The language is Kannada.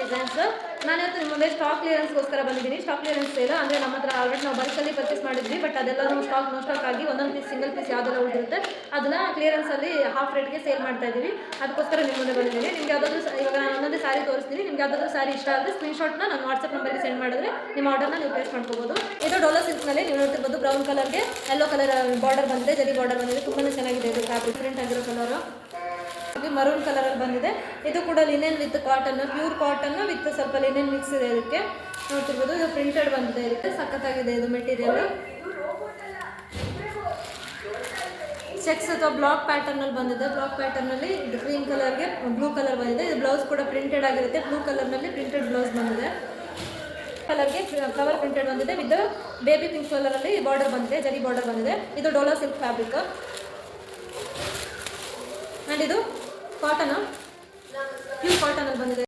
ಡಿಸೈನ್ಸ್. ನಾನಿವತ್ತು ನಿಮ್ಮ ಮುಂದೆ ಸ್ಟಾಕ್ ಕ್ಲಿಯರೆನ್ಸ್ಗೋಸ್ಕರ ಬಂದಿದ್ದೀನಿ. ಸ್ಟಾಕ್ ಕ್ಲಿಯರೆನ್ಸ್ ಸೇಲ್ ಅಂದರೆ ನಮ್ಮ ಹತ್ರ ಆಲ್ರೆಡಿ ನಾವು ಬಲ್ಕಲ್ಲಿ ಪರ್ಚೇಸ್ ಮಾಡಿದ್ವಿ, ಬಟ್ ಅದೆಲ್ಲ ನೋ ಸ್ಟಾಕ್ ಆಗಿ ಒಂದೊಂದು ಪೀಸ್ ಸಿಂಗಲ್ ಪೀಸ್ ಯಾವುದೆಲ್ಲ ಉಳಿದಿರುತ್ತೆ ಅದನ್ನು ಕ್ಲಿಯರೆನ್ಸಲ್ಲಿ ಹಾಫ್ ರೇಟ್ಗೆ ಸೇಲ್ ಮಾಡ್ತಾ ಇದ್ದೀವಿ. ಅದಕ್ಕೋಸ್ಕರ ನಿಮ್ಮ ಮುಂದೆ ಬಂದಿದ್ದೀನಿ. ನಿಮ್ಗೆ ಯಾವುದಾದ್ರೂ ಇವಾಗ ನಾನು ಒಂದೊಂದೇ ಸಾರಿ ತೋರಿಸ್ತೀನಿ. ನಿಮ್ಗೆ ಯಾವುದಾದ್ರೂ ಸಾರಿ ಇಷ್ಟ ಆದರೆ ಸ್ಕ್ರೀನ್ಶಾಟ್ನ ನಾನು ವಾಟ್ಸಪ್ ನಂಬರ್ಗೆ ಸೆಂಡ್ ಮಾಡಿದ್ರೆ ನಿಮ್ಮ ಆರ್ಡರ್ನ ನೀವು ಪ್ಲೇಸ್ ಮಾಡ್ಕೋಬೋದು. ಇದು ಡೋಲೋ ಸಿಲ್ಕ್ನಲ್ಲಿ ನೀವು ನೋಡ್ತಿರ್ಬೋದು ಬ್ರೌನ್ ಕಲರ್ಗೆ ಯೆಲ್ಲೋ ಕಲರ್ ಬಾರ್ಡರ್ ಬಂದಿದೆ, ಜರಿ ಬಾರ್ಡರ್ ಬಂದಿದೆ. ತುಂಬಾ ಚೆನ್ನಾಗಿದೆ ಇದು ಫ್ಯಾಬ್ರಿಕ್, ಪ್ರಿಂಟ್ ಆಗಿರೋ ಕಲರು. ಮರೂನ್ ಕಲರಲ್ಲಿ ಬಂದಿದೆ. ಇದು ಕೂಡ linen with cotton, pure cotton with ಸ್ವಲ್ಪ ಲಿನೆನ್ ಮಿಕ್ಸ್ ಇದೆ. ಇದಕ್ಕೆ ನೋಡ್ತಿರ್ಬೋದು ಇದು ಪ್ರಿಂಟೆಡ್ ಬಂದಿದೆ. ಇದಕ್ಕೆ ಸಖತ್ತಾಗಿದೆ ಇದು ಮೆಟೀರಿಯಲ್. ಚೆಕ್ಸ್ ಅಥವಾ ಬ್ಲಾಕ್ ಪ್ಯಾಟರ್ನಲ್ಲಿ ಬಂದಿದೆ. ಬ್ಲಾಕ್ ಪ್ಯಾಟರ್ನಲ್ಲಿ ಇದು ಗ್ರೀನ್ ಕಲರ್ಗೆ ಬ್ಲೂ ಕಲರ್ ಬಂದಿದೆ. ಇದು ಬ್ಲೌಸ್ ಕೂಡ ಪ್ರಿಂಟೆಡ್ ಆಗಿರುತ್ತೆ. ಬ್ಲೂ ಕಲರ್ನಲ್ಲಿ ಪ್ರಿಂಟೆಡ್ ಬ್ಲೌಸ್ ಬಂದಿದೆ. ಕಲರ್ಗೆ ಫ್ಲವರ್ ಪ್ರಿಂಟೆಡ್ ಬಂದಿದೆ ವಿತ್ ಬೇಬಿ ಪಿಂಕ್ ಕಲರಲ್ಲಿ ಬಾರ್ಡರ್ ಬಂದಿದೆ, ಜರಿ ಬಾರ್ಡರ್ ಬಂದಿದೆ. ಇದು ಡೋಲೋ ಸಿಲ್ಕ್ ಫ್ಯಾಬ್ರಿಕ್ ಆ್ಯಂಡ್ ಇದು ಕಾಟನ್, ಪ್ಯೂರ್ ಕಾಟನಲ್ಲಿ ಬಂದಿದೆ.